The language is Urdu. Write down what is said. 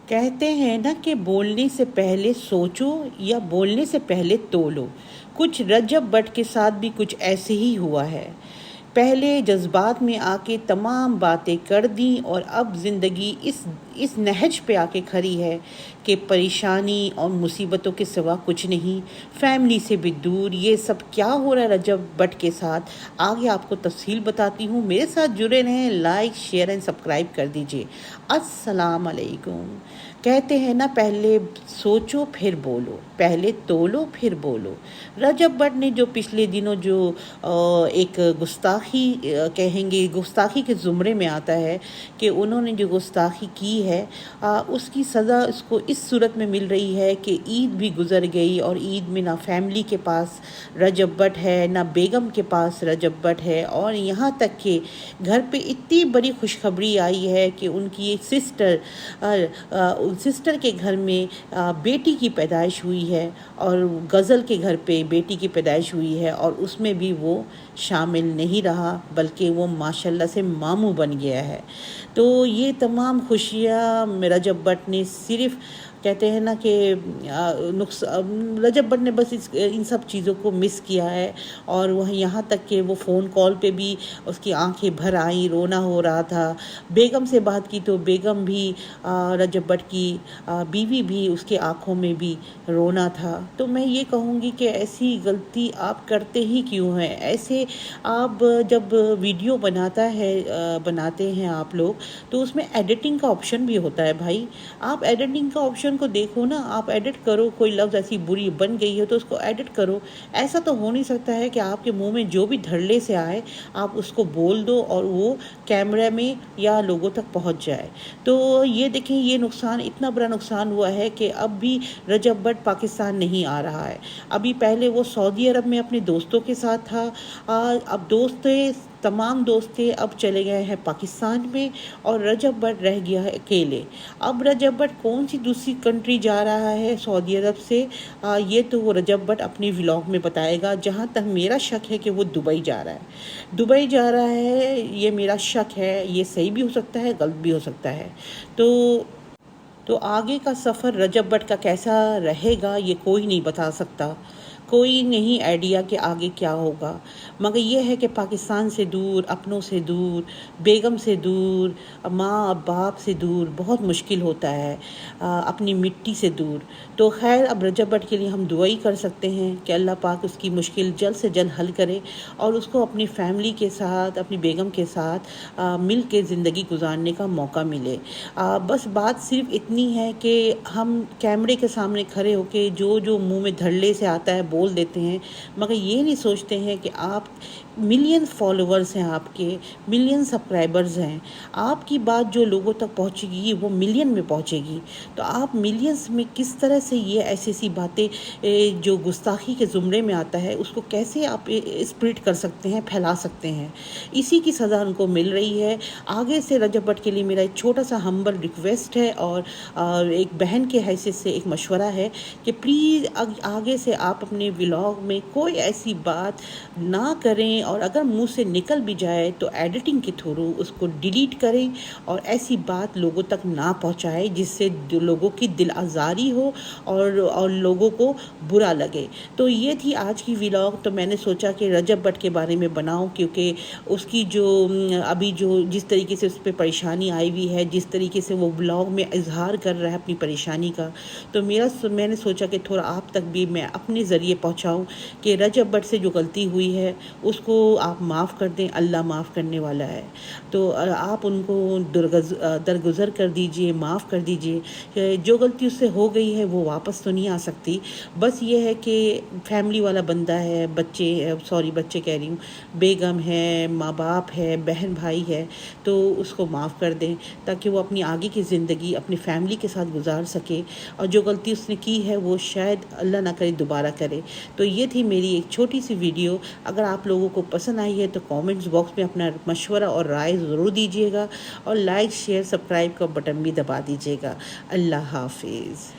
کہتے ہیں نا کہ بولنے سے پہلے سوچو یا بولنے سے پہلے تولو۔ کچھ رجب بٹ کے ساتھ بھی کچھ ایسے ہی ہوا ہے۔ پہلے جذبات میں آ کے تمام باتیں کر دیں اور اب زندگی اس نہج پہ آ کے کھڑی ہے کہ پریشانی اور مصیبتوں کے سوا کچھ نہیں، فیملی سے بھی دور۔ یہ سب کیا ہو رہا ہے رجب بٹ کے ساتھ، آگے آپ کو تفصیل بتاتی ہوں، میرے ساتھ جڑے رہیں، لائک شیئر اینڈ سبسکرائب کر دیجئے۔ السلام علیکم۔ کہتے ہیں نا پہلے سوچو پھر بولو، پہلے تولو پھر بولو۔ رجب بٹ نے جو پچھلے دنوں جو ایک گستاخی کہیں گے، گستاخی کے زمرے میں آتا ہے کہ انہوں نے جو گستاخی کی ہے اس کی سزا اس کو اس صورت میں مل رہی ہے کہ عید بھی گزر گئی اور عید میں نہ فیملی کے پاس رجب بٹ ہے، نہ بیگم کے پاس رجب بٹ ہے، اور یہاں تک کہ گھر پہ اتنی بڑی خوشخبری آئی ہے کہ ان کی ایک سسٹر کے گھر میں بیٹی کی پیدائش ہوئی ہے، اور غزل کے گھر پہ بیٹی کی پیدائش ہوئی ہے، اور اس میں بھی وہ شامل نہیں رہا بلکہ وہ ماشاءاللہ سے ماموں بن گیا ہے۔ تو یہ تمام خوشیاں رجب بٹ نے صرف کہتے ہیں نا کہ رجب بٹ نے بس ان سب چیزوں کو مس کیا ہے، اور وہ یہاں تک کہ وہ فون کال پہ بھی اس کی آنکھیں بھر آئیں، رونا ہو رہا تھا۔ بیگم سے بات کی تو بیگم بھی رجب بٹ کی بیوی بھی، اس کے آنکھوں میں بھی رونا تھا۔ تو میں یہ کہوں گی کہ ایسی غلطی آپ کرتے ہی کیوں ہیں؟ ایسے آپ جب ویڈیو بناتے ہیں آپ لوگ، تو اس میں ایڈیٹنگ کا آپشن بھی ہوتا ہے بھائی، آپ ایڈیٹنگ کا آپشن کو دیکھو نا، آپ ایڈٹ کرو، کوئی لفظ ایسی بری بن گئی ہے تو اس کو ایڈٹ کرو۔ ایسا تو ہو نہیں سکتا ہے کہ آپ کے منہ میں جو بھی دھڑلے سے آئے آپ اس کو بول دو اور وہ کیمرے میں یا لوگوں تک پہنچ جائے۔ تو یہ دیکھیں، یہ نقصان، اتنا بڑا نقصان ہوا ہے کہ اب بھی رجب بٹ پاکستان نہیں آ رہا ہے۔ ابھی پہلے وہ سعودی عرب میں اپنے دوستوں کے ساتھ تھا، اب تمام دوست اب چلے گئے ہیں پاکستان میں، اور رجب بٹ رہ گیا ہے اکیلے۔ اب رجب بٹ کون سی دوسری کنٹری جا رہا ہے سعودی عرب سے، یہ تو وہ رجب بٹ اپنی ولاگ میں بتائے گا۔ جہاں تک میرا شک ہے کہ وہ دبئی جا رہا ہے، دبئی جا رہا ہے، یہ میرا شک ہے۔ یہ صحیح بھی ہو سکتا ہے، غلط بھی ہو سکتا ہے۔ تو آگے کا سفر رجب بٹ کا کیسا رہے گا یہ کوئی نہیں بتا سکتا، کوئی نہیں آئیڈیا کہ آگے کیا ہوگا، مگر یہ ہے کہ پاکستان سے دور، اپنوں سے دور، بیگم سے دور، ماں باپ سے دور بہت مشکل ہوتا ہے، اپنی مٹی سے دور۔ تو خیر، اب رجب بٹ کے لیے ہم دعائی کر سکتے ہیں کہ اللہ پاک اس کی مشکل جلد سے جلد حل کرے اور اس کو اپنی فیملی کے ساتھ، اپنی بیگم کے ساتھ مل کے زندگی گزارنے کا موقع ملے۔ بس بات صرف اتنی ہے کہ ہم کیمرے کے سامنے کھڑے ہو کے جو منہ میں دھڑلے سے آتا ہے بول دیتے ہیں، مگر یہ نہیں سوچتے ہیں کہ آپ ملین فالوورز ہیں، آپ کے ملین سبسکرائبرز ہیں، آپ کی بات جو لوگوں تک پہنچے گی وہ ملین میں پہنچے گی۔ تو آپ ملینز میں کس طرح سے یہ ایسی باتیں جو گستاخی کے زمرے میں آتا ہے اس کو کیسے آپ اسپریڈ کر سکتے ہیں، پھیلا سکتے ہیں؟ اسی کی سزا ان کو مل رہی ہے۔ آگے سے رجب بٹ کے لیے میرا ایک چھوٹا سا ہمبل ریکویسٹ ہے اور ایک بہن کے حیثیت سے ایک مشورہ ہے کہ پلیز آگے سے آپ اپنے ولاگ میں کوئی ایسی بات نہ کریں، اور اگر منہ سے نکل بھی جائے تو ایڈیٹنگ کے تھرو اس کو ڈیلیٹ کریں اور ایسی بات لوگوں تک نہ پہنچائے جس سے لوگوں کی دل آزاری ہو اور لوگوں کو برا لگے۔ تو یہ تھی آج کی ولاگ۔ تو میں نے سوچا کہ رجب بٹ کے بارے میں بناؤں، کیونکہ اس کی ابھی جس طریقے سے اس پہ پریشانی آئی ہوئی ہے، جس طریقے سے وہ ولاگ میں اظہار کر رہا ہے اپنی پریشانی کا، تو میں نے سوچا کہ تھوڑا آپ تک بھی میں اپنے ذریعے پہنچاؤں کہ رجب بٹ سے جو غلطی ہوئی ہے اس کو آپ معاف کر دیں، اللہ معاف کرنے والا ہے۔ تو آپ ان کو درگزر کر دیجئے، معاف کر دیجئے۔ جو غلطی اس سے ہو گئی ہے وہ واپس تو نہیں آ سکتی، بس یہ ہے کہ فیملی والا بندہ ہے، بچے کہہ رہی ہوں، بیگم ہے، ماں باپ ہے، بہن بھائی ہے، تو اس کو معاف کر دیں تاکہ وہ اپنی آگے کی زندگی اپنی فیملی کے ساتھ گزار سکے، اور جو غلطی اس نے کی ہے وہ شاید اللہ نہ کرے دوبارہ کرے۔ تو یہ تھی میری ایک چھوٹی سی ویڈیو۔ اگر آپ لوگوں کو پسند آئی ہے تو کامنٹس باکس میں اپنا مشورہ اور رائے ضرور دیجیے گا، اور لائک شیئر سبسکرائب کا بٹن بھی دبا دیجیے گا۔ اللہ حافظ۔